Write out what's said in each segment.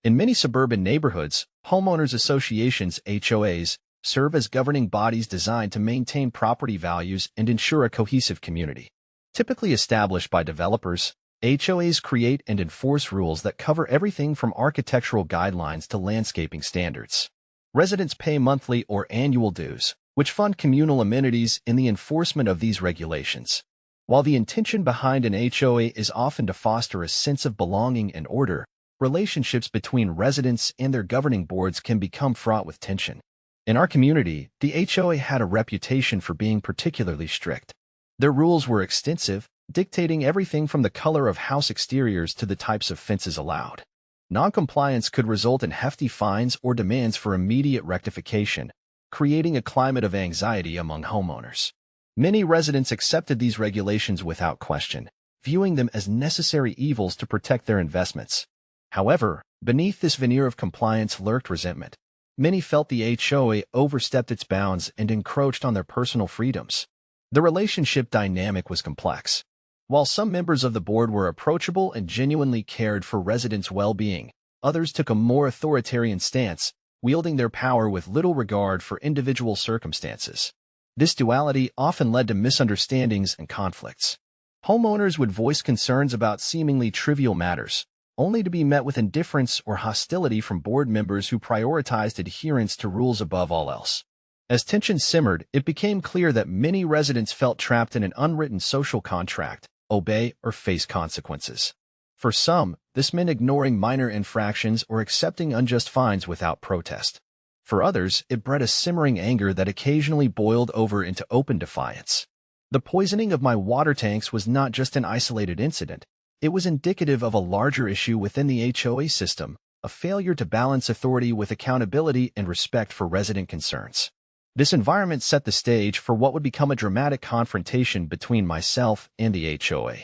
In many suburban neighborhoods, homeowners associations (HOAs) serve as governing bodies designed to maintain property values and ensure a cohesive community. Typically established by developers, HOAs create and enforce rules that cover everything from architectural guidelines to landscaping standards. Residents pay monthly or annual dues, which fund communal amenities in the enforcement of these regulations. While the intention behind an HOA is often to foster a sense of belonging and order, relationships between residents and their governing boards can become fraught with tension. In our community, the HOA had a reputation for being particularly strict. Their rules were extensive, dictating everything from the color of house exteriors to the types of fences allowed. Noncompliance could result in hefty fines or demands for immediate rectification, creating a climate of anxiety among homeowners. Many residents accepted these regulations without question, viewing them as necessary evils to protect their investments. However, beneath this veneer of compliance lurked resentment. Many felt the HOA overstepped its bounds and encroached on their personal freedoms. The relationship dynamic was complex. While some members of the board were approachable and genuinely cared for residents' well-being, others took a more authoritarian stance, wielding their power with little regard for individual circumstances. This duality often led to misunderstandings and conflicts. Homeowners would voice concerns about seemingly trivial matters, only to be met with indifference or hostility from board members who prioritized adherence to rules above all else. As tension simmered, it became clear that many residents felt trapped in an unwritten social contract: obey or face consequences. For some, this meant ignoring minor infractions or accepting unjust fines without protest. For others, it bred a simmering anger that occasionally boiled over into open defiance. The poisoning of my water tanks was not just an isolated incident. It was indicative of a larger issue within the HOA system, a failure to balance authority with accountability and respect for resident concerns. This environment set the stage for what would become a dramatic confrontation between myself and the HOA.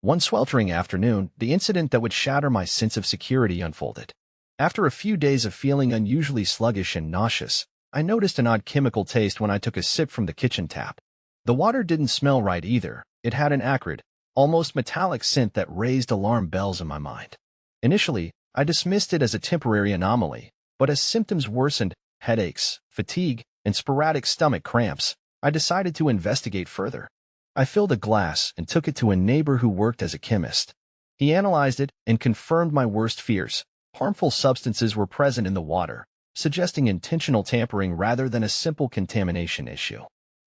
One sweltering afternoon, the incident that would shatter my sense of security unfolded. After a few days of feeling unusually sluggish and nauseous, I noticed an odd chemical taste when I took a sip from the kitchen tap. The water didn't smell right either. It had an acrid, almost metallic scent that raised alarm bells in my mind. Initially, I dismissed it as a temporary anomaly, but as symptoms worsened, headaches, fatigue, and sporadic stomach cramps, I decided to investigate further. I filled a glass and took it to a neighbor who worked as a chemist. He analyzed it and confirmed my worst fears. Harmful substances were present in the water, suggesting intentional tampering rather than a simple contamination issue.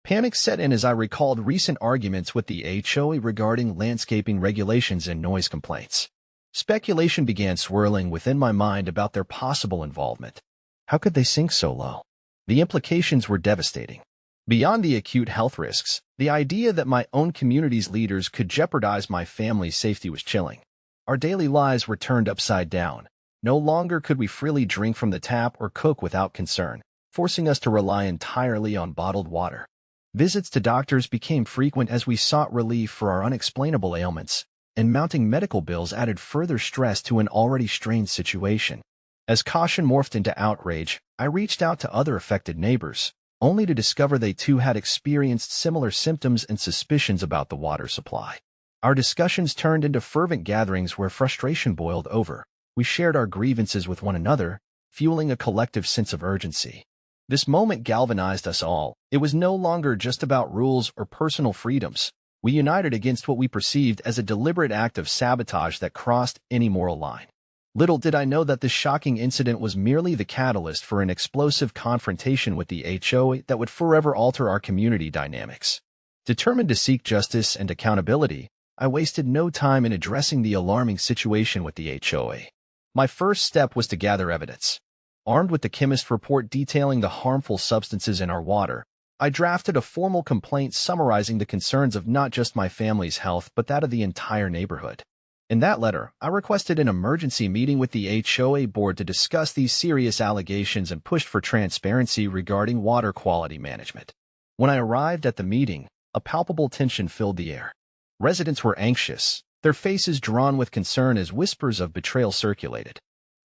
Panic set in as I recalled recent arguments with the HOA regarding landscaping regulations and noise complaints. Speculation began swirling within my mind about their possible involvement. How could they sink so low? The implications were devastating. Beyond the acute health risks, the idea that my own community's leaders could jeopardize my family's safety was chilling. Our daily lives were turned upside down. No longer could we freely drink from the tap or cook without concern, forcing us to rely entirely on bottled water. Visits to doctors became frequent as we sought relief for our unexplainable ailments, and mounting medical bills added further stress to an already strained situation. As caution morphed into outrage, I reached out to other affected neighbors, only to discover they too had experienced similar symptoms and suspicions about the water supply. Our discussions turned into fervent gatherings where frustration boiled over. We shared our grievances with one another, fueling a collective sense of urgency. This moment galvanized us all. It was no longer just about rules or personal freedoms. We united against what we perceived as a deliberate act of sabotage that crossed any moral line. Little did I know that this shocking incident was merely the catalyst for an explosive confrontation with the HOA that would forever alter our community dynamics. Determined to seek justice and accountability, I wasted no time in addressing the alarming situation with the HOA. My first step was to gather evidence. Armed with the Chemist report detailing the harmful substances in our water, I drafted a formal complaint summarizing the concerns of not just my family's health but that of the entire neighborhood. In that letter, I requested an emergency meeting with the HOA board to discuss these serious allegations and pushed for transparency regarding water quality management. When I arrived at the meeting, a palpable tension filled the air. Residents were anxious, their faces drawn with concern as whispers of betrayal circulated.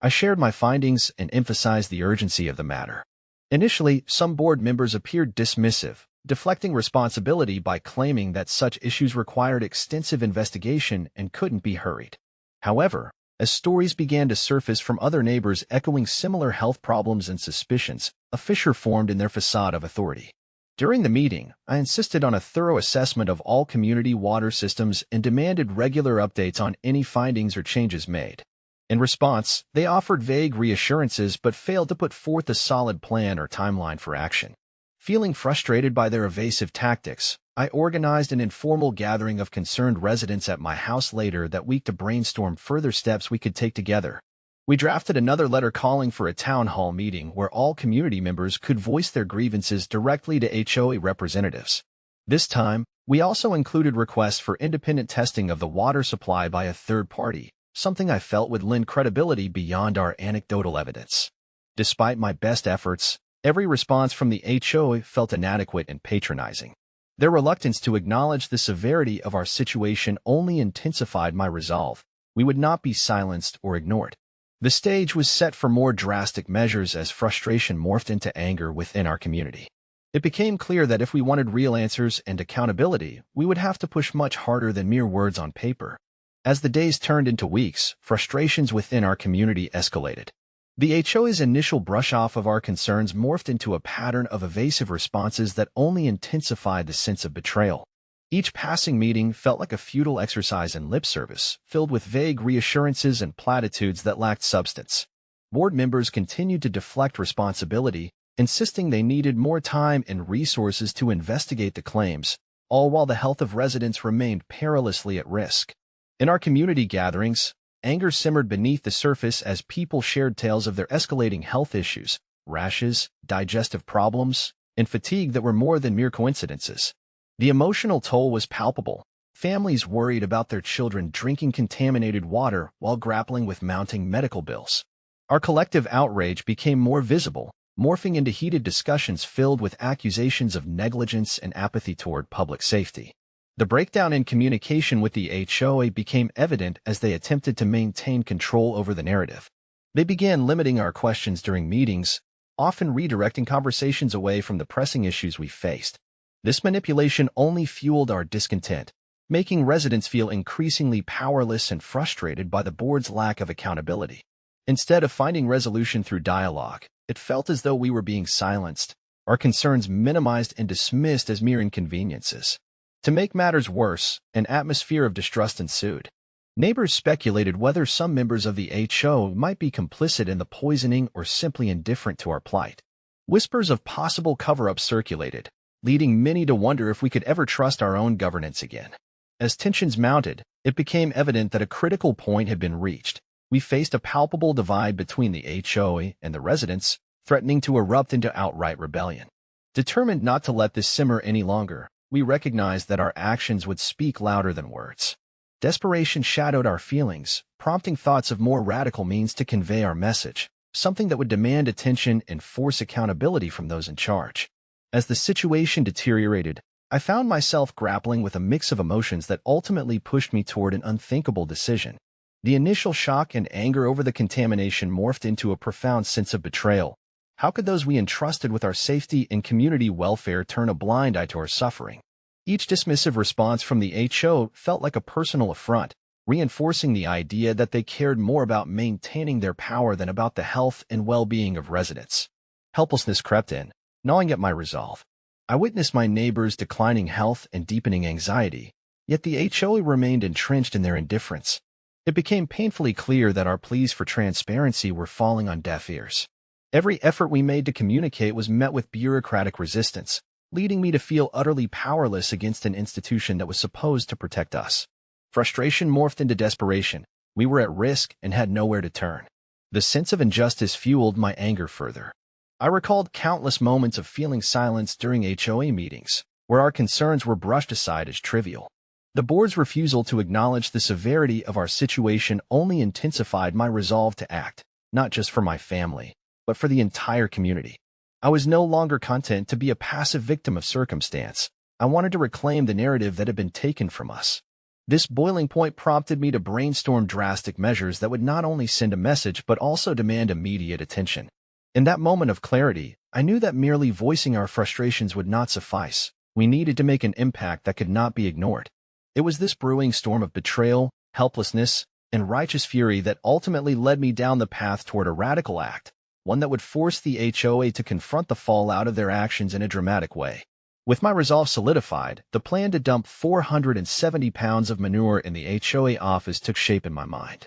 I shared my findings and emphasized the urgency of the matter. Initially, some board members appeared dismissive, deflecting responsibility by claiming that such issues required extensive investigation and couldn't be hurried. However, As stories began to surface from other neighbors echoing similar health problems and suspicions, a fissure formed in their facade of authority. During the meeting, I insisted on a thorough assessment of all community water systems and demanded regular updates on any findings or changes made. In response, they offered vague reassurances but failed to put forth a solid plan or timeline for action. Feeling frustrated by their evasive tactics, I organized an informal gathering of concerned residents at my house later that week to brainstorm further steps we could take together. We drafted another letter calling for a town hall meeting where all community members could voice their grievances directly to HOA representatives. This time, we also included requests for independent testing of the water supply by a third party, something I felt would lend credibility beyond our anecdotal evidence. Despite my best efforts, every response from the HOA felt inadequate and patronizing. Their reluctance to acknowledge the severity of our situation only intensified my resolve. We would not be silenced or ignored. The stage was set for more drastic measures as frustration morphed into anger within our community. It became clear that if we wanted real answers and accountability, we would have to push much harder than mere words on paper. As the days turned into weeks, frustrations within our community escalated. The HOA's initial brush-off of our concerns morphed into a pattern of evasive responses that only intensified the sense of betrayal. Each passing meeting felt like a futile exercise in lip service, filled with vague reassurances and platitudes that lacked substance. Board members continued to deflect responsibility, insisting they needed more time and resources to investigate the claims, all while the health of residents remained perilously at risk. In our community gatherings, anger simmered beneath the surface as people shared tales of their escalating health issues, rashes, digestive problems, and fatigue that were more than mere coincidences. The emotional toll was palpable. Families worried about their children drinking contaminated water while grappling with mounting medical bills. Our collective outrage became more visible, morphing into heated discussions filled with accusations of negligence and apathy toward public safety. The breakdown in communication with the HOA became evident as they attempted to maintain control over the narrative. They began limiting our questions during meetings, often redirecting conversations away from the pressing issues we faced. This manipulation only fueled our discontent, making residents feel increasingly powerless and frustrated by the board's lack of accountability. Instead of finding resolution through dialogue, it felt as though we were being silenced, our concerns minimized and dismissed as mere inconveniences. To make matters worse, an atmosphere of distrust ensued. Neighbors speculated whether some members of the HOA might be complicit in the poisoning or simply indifferent to our plight. Whispers of possible cover-ups circulated, leading many to wonder if we could ever trust our own governance again. As tensions mounted, it became evident that a critical point had been reached. We faced a palpable divide between the HOA and the residents, threatening to erupt into outright rebellion. Determined not to let this simmer any longer, we recognized that our actions would speak louder than words. Desperation shadowed our feelings, prompting thoughts of more radical means to convey our message, something that would demand attention and force accountability from those in charge. As the situation deteriorated, I found myself grappling with a mix of emotions that ultimately pushed me toward an unthinkable decision. The initial shock and anger over the contamination morphed into a profound sense of betrayal. How could those we entrusted with our safety and community welfare turn a blind eye to our suffering? Each dismissive response from the HOA felt like a personal affront, reinforcing the idea that they cared more about maintaining their power than about the health and well-being of residents. Helplessness crept in, gnawing at my resolve. I witnessed my neighbors' declining health and deepening anxiety, yet the HOA remained entrenched in their indifference. It became painfully clear that our pleas for transparency were falling on deaf ears. Every effort we made to communicate was met with bureaucratic resistance, leading me to feel utterly powerless against an institution that was supposed to protect us. Frustration morphed into desperation. We were at risk and had nowhere to turn. The sense of injustice fueled my anger further. I recalled countless moments of feeling silence during HOA meetings, where our concerns were brushed aside as trivial. The board's refusal to acknowledge the severity of our situation only intensified my resolve to act, not just for my family, but for the entire community. I was no longer content to be a passive victim of circumstance. I wanted to reclaim the narrative that had been taken from us. This boiling point prompted me to brainstorm drastic measures that would not only send a message but also demand immediate attention. In that moment of clarity, I knew that merely voicing our frustrations would not suffice. We needed to make an impact that could not be ignored. It was this brewing storm of betrayal, helplessness, and righteous fury that ultimately led me down the path toward a radical act, one that would force the HOA to confront the fallout of their actions in a dramatic way. With my resolve solidified, the plan to dump 470 pounds of manure in the HOA office took shape in my mind.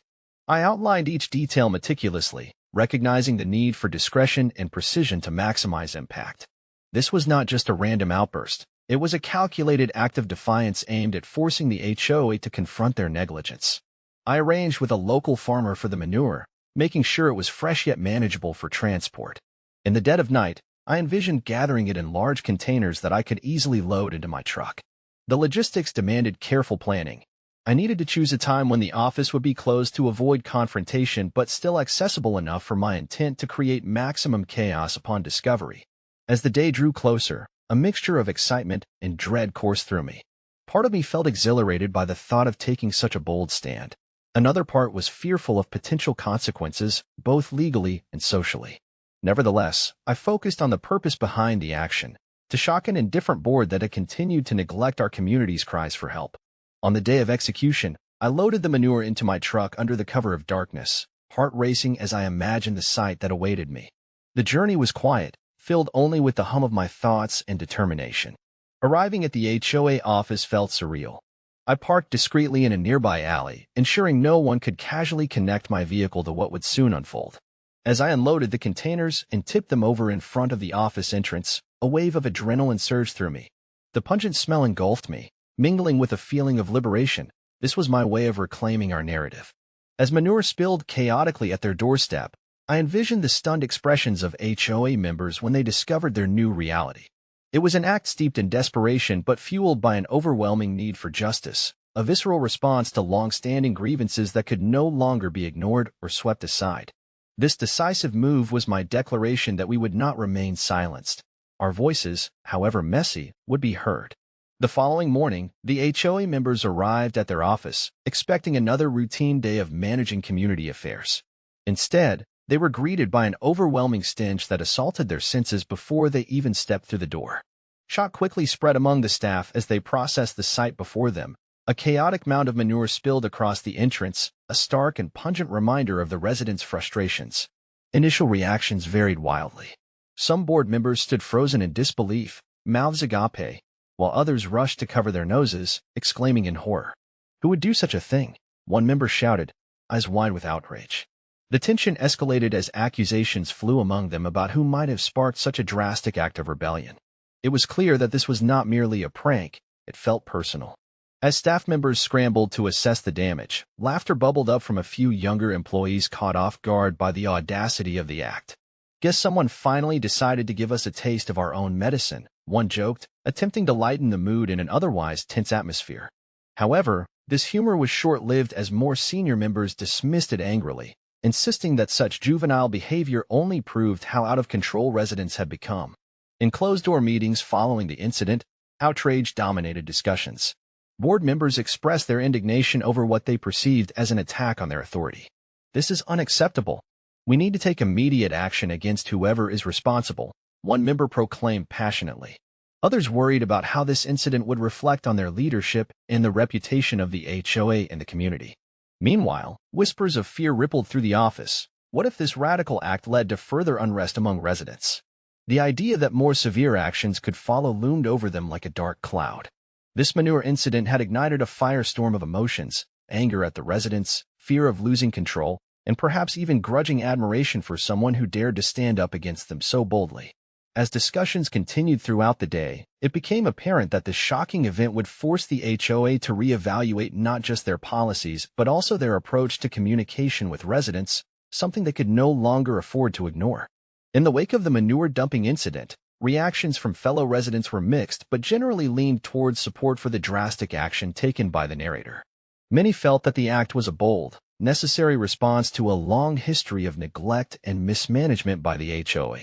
I outlined each detail meticulously, recognizing the need for discretion and precision to maximize impact. This was not just a random outburst. It was a calculated act of defiance aimed at forcing the HOA to confront their negligence. I arranged with a local farmer for the manure, making sure it was fresh yet manageable for transport. In the dead of night, I envisioned gathering it in large containers that I could easily load into my truck. The logistics demanded careful planning. I needed to choose a time when the office would be closed to avoid confrontation but still accessible enough for my intent to create maximum chaos upon discovery. As the day drew closer, a mixture of excitement and dread coursed through me. Part of me felt exhilarated by the thought of taking such a bold stand. Another part was fearful of potential consequences, both legally and socially. Nevertheless, I focused on the purpose behind the action, to shock an indifferent board that had continued to neglect our community's cries for help. On the day of execution, I loaded the manure into my truck under the cover of darkness, heart racing as I imagined the sight that awaited me. The journey was quiet, filled only with the hum of my thoughts and determination. Arriving at the HOA office felt surreal. I parked discreetly in a nearby alley, ensuring no one could casually connect my vehicle to what would soon unfold. As I unloaded the containers and tipped them over in front of the office entrance, a wave of adrenaline surged through me. The pungent smell engulfed me, mingling with a feeling of liberation. This was my way of reclaiming our narrative. As manure spilled chaotically at their doorstep, I envisioned the stunned expressions of HOA members when they discovered their new reality. It was an act steeped in desperation but fueled by an overwhelming need for justice, a visceral response to long-standing grievances that could no longer be ignored or swept aside. This decisive move was my declaration that we would not remain silenced. Our voices, however messy, would be heard. The following morning, the HOA members arrived at their office, expecting another routine day of managing community affairs. Instead, they were greeted by an overwhelming stench that assaulted their senses before they even stepped through the door. Shock quickly spread among the staff as they processed the sight before them. A chaotic mound of manure spilled across the entrance, a stark and pungent reminder of the residents' frustrations. Initial reactions varied wildly. Some board members stood frozen in disbelief, mouths agape, while others rushed to cover their noses, exclaiming in horror. "Who would do such a thing?" one member shouted, eyes wide with outrage. The tension escalated as accusations flew among them about who might have sparked such a drastic act of rebellion. It was clear that this was not merely a prank, it felt personal. As staff members scrambled to assess the damage, laughter bubbled up from a few younger employees caught off guard by the audacity of the act. "Guess someone finally decided to give us a taste of our own medicine," one joked, attempting to lighten the mood in an otherwise tense atmosphere. However, this humor was short-lived as more senior members dismissed it angrily, insisting that such juvenile behavior only proved how out of control residents had become. In closed-door meetings following the incident, outrage dominated discussions. Board members expressed their indignation over what they perceived as an attack on their authority. "This is unacceptable. We need to take immediate action against whoever is responsible," one member proclaimed passionately. Others worried about how this incident would reflect on their leadership and the reputation of the HOA in the community. Meanwhile, whispers of fear rippled through the office. What if this radical act led to further unrest among residents? The idea that more severe actions could follow loomed over them like a dark cloud. This manure incident had ignited a firestorm of emotions: anger at the residents, fear of losing control, and perhaps even grudging admiration for someone who dared to stand up against them so boldly. As discussions continued throughout the day, it became apparent that this shocking event would force the HOA to reevaluate not just their policies but also their approach to communication with residents, something they could no longer afford to ignore. In the wake of the manure dumping incident, reactions from fellow residents were mixed but generally leaned towards support for the drastic action taken by the narrator. Many felt that the act was a bold, necessary response to a long history of neglect and mismanagement by the HOA.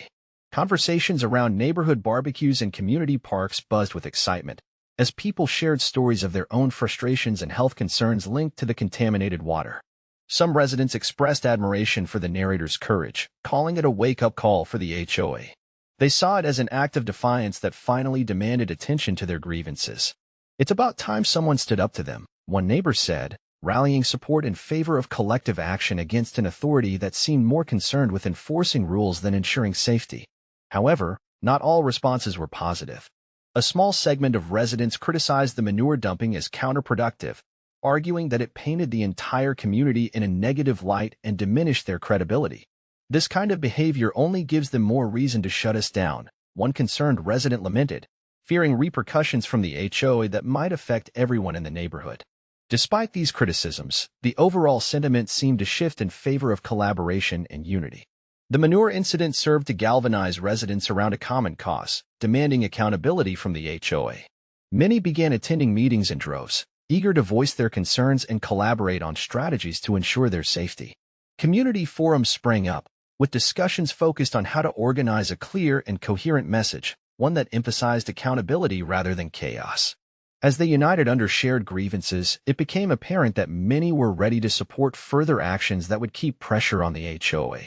Conversations around neighborhood barbecues and community parks buzzed with excitement, as people shared stories of their own frustrations and health concerns linked to the contaminated water. Some residents expressed admiration for the narrator's courage, calling it a wake-up call for the HOA. They saw it as an act of defiance that finally demanded attention to their grievances. "It's about time someone stood up to them," one neighbor said, rallying support in favor of collective action against an authority that seemed more concerned with enforcing rules than ensuring safety. However, not all responses were positive. A small segment of residents criticized the manure dumping as counterproductive, arguing that it painted the entire community in a negative light and diminished their credibility. "This kind of behavior only gives them more reason to shut us down," one concerned resident lamented, fearing repercussions from the HOA that might affect everyone in the neighborhood. Despite these criticisms, the overall sentiment seemed to shift in favor of collaboration and unity. The manure incident served to galvanize residents around a common cause, demanding accountability from the HOA. Many began attending meetings in droves, eager to voice their concerns and collaborate on strategies to ensure their safety. Community forums sprang up, with discussions focused on how to organize a clear and coherent message, one that emphasized accountability rather than chaos. As they united under shared grievances, it became apparent that many were ready to support further actions that would keep pressure on the HOA.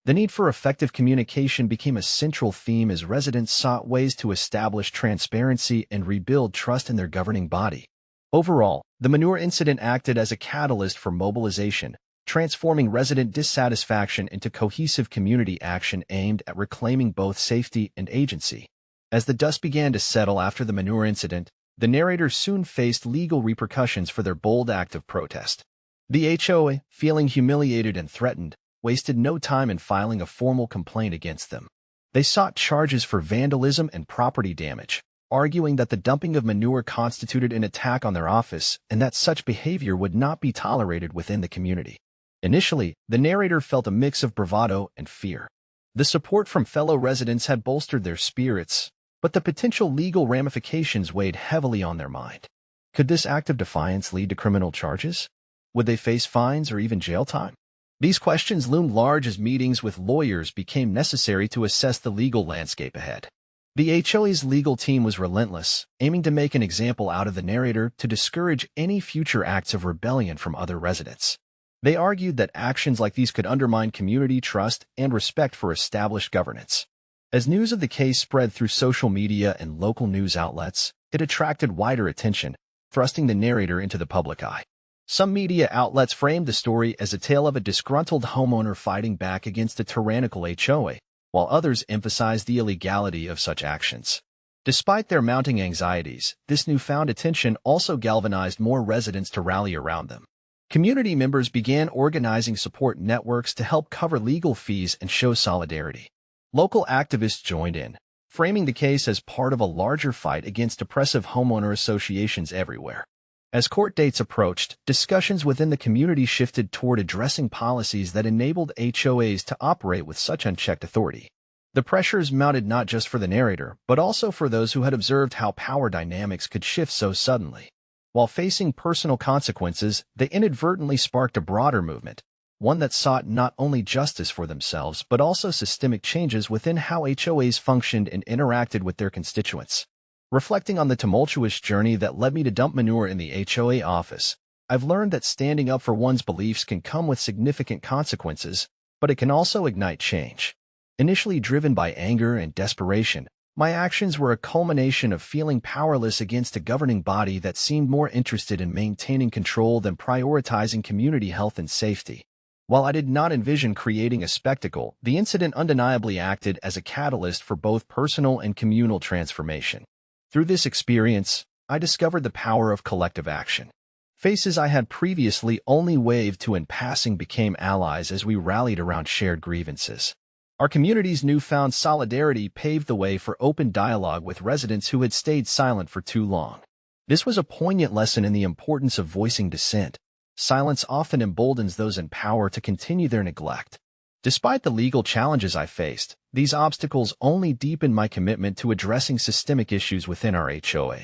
The need for effective communication became a central theme as residents sought ways to establish transparency and rebuild trust in their governing body. Overall, the manure incident acted as a catalyst for mobilization, transforming resident dissatisfaction into cohesive community action aimed at reclaiming both safety and agency. As the dust began to settle after the manure incident, the narrators soon faced legal repercussions for their bold act of protest. The HOA, feeling humiliated and threatened, wasted no time in filing a formal complaint against them. They sought charges for vandalism and property damage, arguing that the dumping of manure constituted an attack on their office and that such behavior would not be tolerated within the community. Initially, the narrator felt a mix of bravado and fear. The support from fellow residents had bolstered their spirits, but the potential legal ramifications weighed heavily on their mind. Could this act of defiance lead to criminal charges? Would they face fines or even jail time? These questions loomed large as meetings with lawyers became necessary to assess the legal landscape ahead. The HOA's legal team was relentless, aiming to make an example out of the narrator to discourage any future acts of rebellion from other residents. They argued that actions like these could undermine community trust and respect for established governance. As news of the case spread through social media and local news outlets, it attracted wider attention, thrusting the narrator into the public eye. Some media outlets framed the story as a tale of a disgruntled homeowner fighting back against a tyrannical HOA, while others emphasized the illegality of such actions. Despite their mounting anxieties, this newfound attention also galvanized more residents to rally around them. Community members began organizing support networks to help cover legal fees and show solidarity. Local activists joined in, framing the case as part of a larger fight against oppressive homeowner associations everywhere. As court dates approached, discussions within the community shifted toward addressing policies that enabled HOAs to operate with such unchecked authority. The pressures mounted not just for the narrator, but also for those who had observed how power dynamics could shift so suddenly. While facing personal consequences, they inadvertently sparked a broader movement, one that sought not only justice for themselves but also systemic changes within how HOAs functioned and interacted with their constituents. Reflecting on the tumultuous journey that led me to dump manure in the HOA office, I've learned that standing up for one's beliefs can come with significant consequences, but it can also ignite change. Initially driven by anger and desperation, my actions were a culmination of feeling powerless against a governing body that seemed more interested in maintaining control than prioritizing community health and safety. While I did not envision creating a spectacle, the incident undeniably acted as a catalyst for both personal and communal transformation. Through this experience, I discovered the power of collective action. Faces I had previously only waved to in passing became allies as we rallied around shared grievances. Our community's newfound solidarity paved the way for open dialogue with residents who had stayed silent for too long. This was a poignant lesson in the importance of voicing dissent. Silence often emboldens those in power to continue their neglect. Despite the legal challenges I faced, these obstacles only deepened my commitment to addressing systemic issues within our HOA.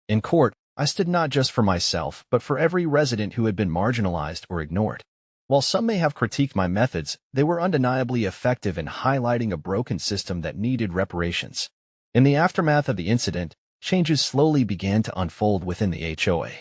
In court, I stood not just for myself, but for every resident who had been marginalized or ignored. While some may have critiqued my methods, they were undeniably effective in highlighting a broken system that needed reparations. In the aftermath of the incident, changes slowly began to unfold within the HOA.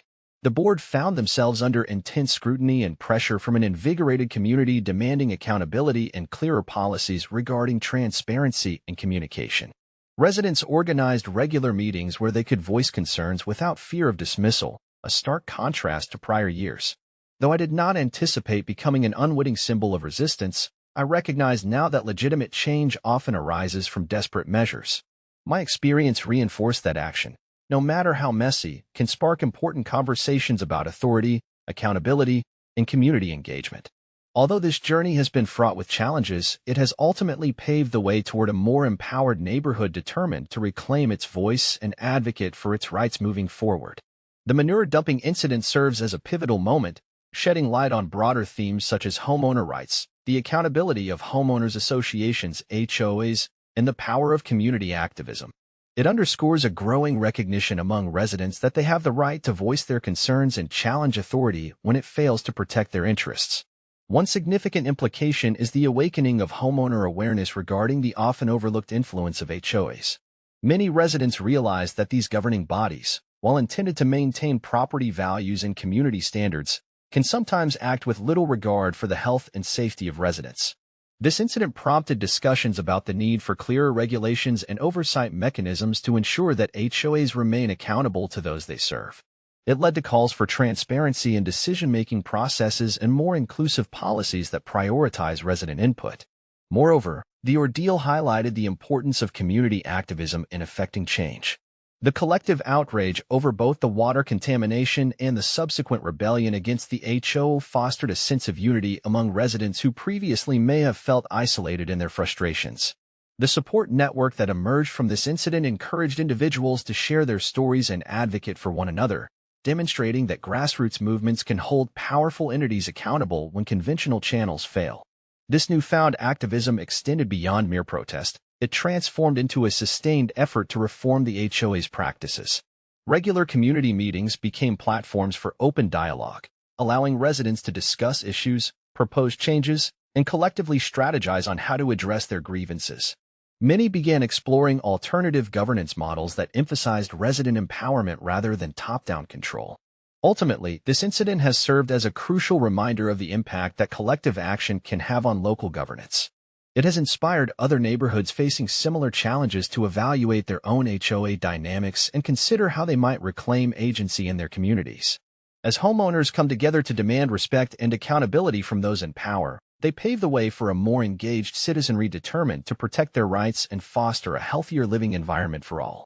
The board found themselves under intense scrutiny and pressure from an invigorated community demanding accountability and clearer policies regarding transparency and communication. Residents organized regular meetings where they could voice concerns without fear of dismissal, a stark contrast to prior years. Though I did not anticipate becoming an unwitting symbol of resistance, I recognize now that legitimate change often arises from desperate measures. My experience reinforced that action, no matter how messy, can spark important conversations about authority, accountability, and community engagement. Although this journey has been fraught with challenges, it has ultimately paved the way toward a more empowered neighborhood determined to reclaim its voice and advocate for its rights moving forward. The manure dumping incident serves as a pivotal moment, shedding light on broader themes such as homeowner rights, the accountability of homeowners associations (HOAs), and the power of community activism. It underscores a growing recognition among residents that they have the right to voice their concerns and challenge authority when it fails to protect their interests. One significant implication is the awakening of homeowner awareness regarding the often overlooked influence of HOAs. Many residents realize that these governing bodies, while intended to maintain property values and community standards, can sometimes act with little regard for the health and safety of residents. This incident prompted discussions about the need for clearer regulations and oversight mechanisms to ensure that HOAs remain accountable to those they serve. It led to calls for transparency in decision-making processes and more inclusive policies that prioritize resident input. Moreover, the ordeal highlighted the importance of community activism in effecting change. The collective outrage over both the water contamination and the subsequent rebellion against the HOA fostered a sense of unity among residents who previously may have felt isolated in their frustrations. The support network that emerged from this incident encouraged individuals to share their stories and advocate for one another, demonstrating that grassroots movements can hold powerful entities accountable when conventional channels fail. This newfound activism extended beyond mere protest. It transformed into a sustained effort to reform the HOA's practices. Regular community meetings became platforms for open dialogue, allowing residents to discuss issues, propose changes, and collectively strategize on how to address their grievances. Many began exploring alternative governance models that emphasized resident empowerment rather than top-down control. Ultimately, this incident has served as a crucial reminder of the impact that collective action can have on local governance. It has inspired other neighborhoods facing similar challenges to evaluate their own HOA dynamics and consider how they might reclaim agency in their communities. As homeowners come together to demand respect and accountability from those in power, they pave the way for a more engaged citizenry determined to protect their rights and foster a healthier living environment for all.